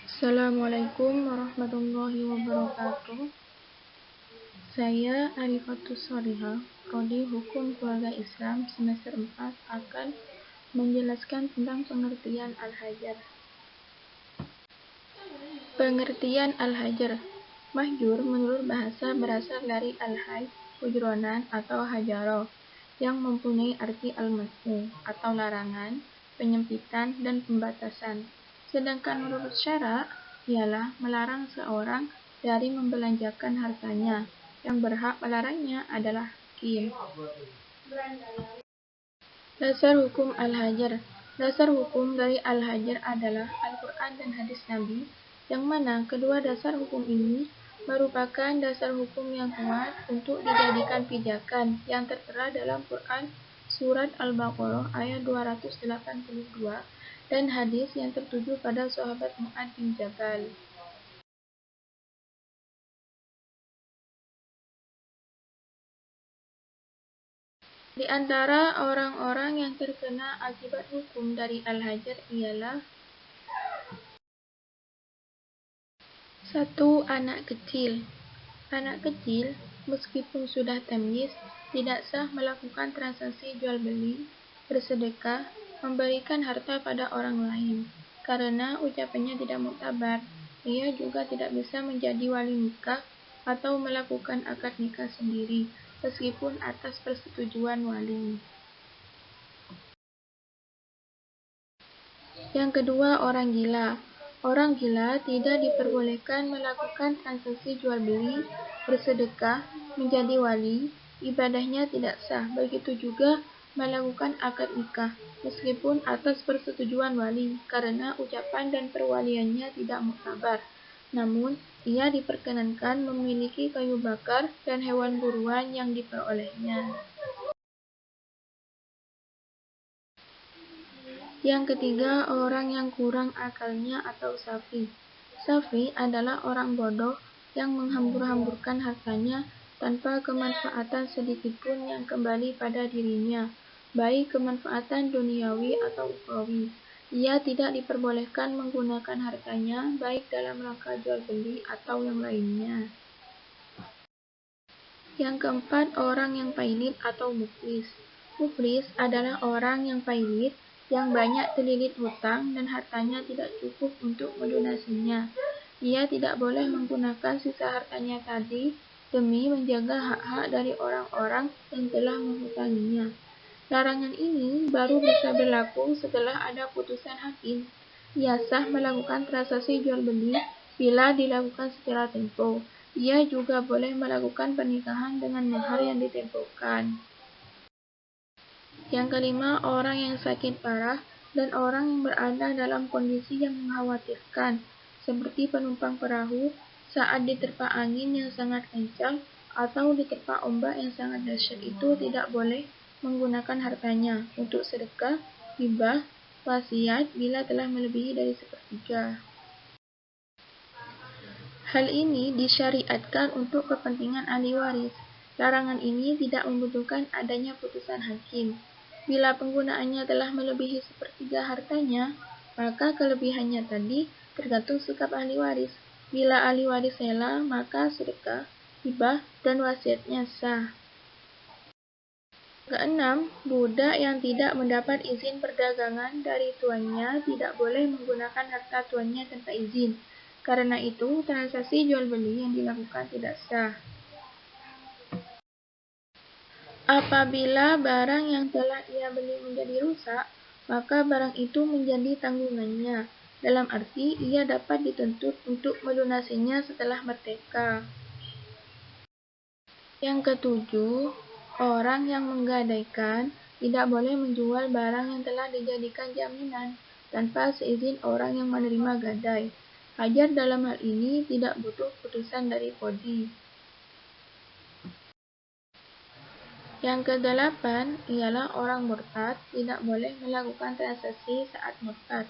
Assalamualaikum warahmatullahi wabarakatuh. Saya Arifatus Solihah, Prodi Hukum Keluarga Islam semester 4 akan menjelaskan tentang pengertian Al-Hajar. Pengertian Al-Hajar. Mahjur menurut bahasa berasal dari Al-Hajj, hujronan atau hajaro, yang mempunyai arti al-mas'u atau larangan, penyempitan, dan pembatasan. Sedangkan menurut syara, ialah melarang seorang dari membelanjakan hartanya. Yang berhak melarangnya adalah hakim. Dasar hukum Al-Hajar. Dasar hukum dari Al-Hajar adalah Al-Quran dan hadis Nabi, yang mana kedua dasar hukum ini merupakan dasar hukum yang kuat untuk dijadikan pijakan yang tertera dalam Quran Surat Al-Baqarah ayat 282 dan hadis yang tertuju pada sahabat Mu'adz bin Jabal. Di antara orang-orang yang terkena akibat hukum dari Al-Hajar ialah 1. Anak kecil. Anak kecil, meskipun sudah tamyiz, tidak sah melakukan transaksi jual beli, bersedekah, memberikan harta pada orang lain, karena ucapannya tidak muktabar. Ia juga tidak bisa menjadi wali nikah atau melakukan akad nikah sendiri, meskipun atas persetujuan wali. Yang kedua, orang gila. Orang gila tidak diperbolehkan melakukan transaksi jual beli, bersedekah, menjadi wali, ibadahnya tidak sah. Begitu juga melakukan akad nikah, meskipun atas persetujuan wali, karena ucapan dan perwaliannya tidak muktabar. Namun, ia diperkenankan memiliki kayu bakar dan hewan buruan yang diperolehnya. Yang ketiga, orang yang kurang akalnya atau safi. Safi adalah orang bodoh yang menghambur-hamburkan hartanya tanpa kemanfaatan sedikitpun yang kembali pada dirinya, baik kemanfaatan duniawi atau ukhrawi. Ia tidak diperbolehkan menggunakan hartanya baik dalam rangka jual beli atau yang lainnya. Yang keempat, orang yang pailit atau muflis. Muflis adalah orang yang pailit, yang banyak terlilit hutang dan hartanya tidak cukup untuk melunasinya. Ia tidak boleh menggunakan sisa hartanya tadi demi menjaga hak-hak dari orang-orang yang telah menghutanginya. Larangan ini baru bisa berlaku setelah ada putusan hakim. Ia sah melakukan transaksi jual beli bila dilakukan secara tempo. Ia juga boleh melakukan pernikahan dengan mahar yang ditempohkan. Yang kelima, orang yang sakit parah dan orang yang berada dalam kondisi yang mengkhawatirkan, seperti penumpang perahu saat diterpa angin yang sangat kencang atau diterpa ombak yang sangat dahsyat, itu tidak boleh menggunakan hartanya untuk sedekah, hibah, wasiat bila telah melebihi dari sepertiga. Hal ini disyariatkan untuk kepentingan ahli waris. Larangan ini tidak membutuhkan adanya putusan hakim. Bila penggunaannya telah melebihi sepertiga hartanya, maka kelebihannya tadi tergantung sikap ahli waris. Bila ahli waris rela, maka sedekah, hibah, dan wasiatnya sah. Keenam, budak yang tidak mendapat izin perdagangan dari tuannya tidak boleh menggunakan harta tuannya tanpa izin. Karena itu, transaksi jual beli yang dilakukan tidak sah. Apabila barang yang telah ia beli menjadi rusak, maka barang itu menjadi tanggungannya. Dalam arti, ia dapat dituntut untuk melunasinya setelah merdeka. Yang ketujuh, orang yang menggadaikan tidak boleh menjual barang yang telah dijadikan jaminan tanpa seizin orang yang menerima gadai. Hajar dalam hal ini tidak butuh putusan dari Qadhi. Yang kedelapan ialah orang murtad tidak boleh melakukan transaksi saat murtad.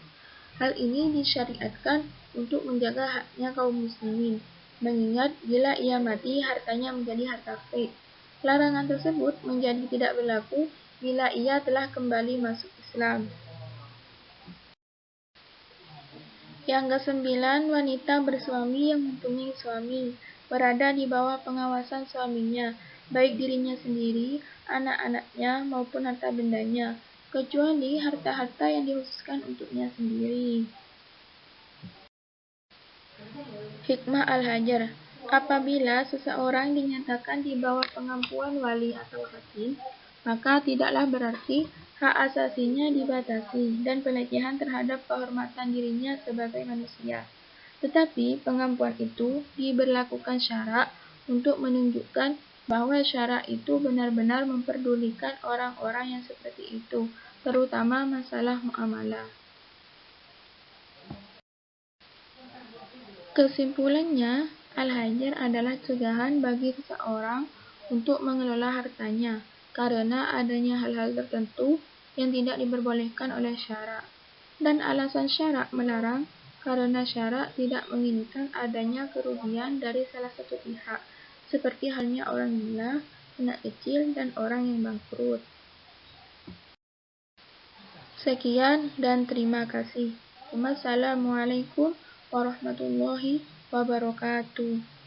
Hal ini disyariatkan untuk menjaga haknya kaum muslimin, mengingat bila ia mati hartanya menjadi harta faiz. Larangan tersebut menjadi tidak berlaku bila ia telah kembali masuk Islam. Yang kesembilan, wanita bersuami yang mempunyai suami, berada di bawah pengawasan suaminya, baik dirinya sendiri, anak-anaknya, maupun harta bendanya, kecuali harta-harta yang dikhususkan untuknya sendiri. Hikmah Al-Hajar. Apabila seseorang dinyatakan di bawah pengampuan wali atau hakim, maka tidaklah berarti hak asasinya dibatasi dan pelecehan terhadap kehormatan dirinya sebagai manusia. Tetapi pengampuan itu diberlakukan syarak untuk menunjukkan bahwa syarak itu benar-benar memperdulikan orang-orang yang seperti itu, terutama masalah muamalah. Kesimpulannya, Al-Hajar adalah cegahan bagi seseorang untuk mengelola hartanya, karena adanya hal-hal tertentu yang tidak diperbolehkan oleh syarak. Dan alasan syarak melarang, karena syarak tidak menginginkan adanya kerugian dari salah satu pihak, seperti halnya orang gila, anak kecil, dan orang yang bangkrut. Sekian dan terima kasih. Wassalamualaikum warahmatullahi wabarakatuh.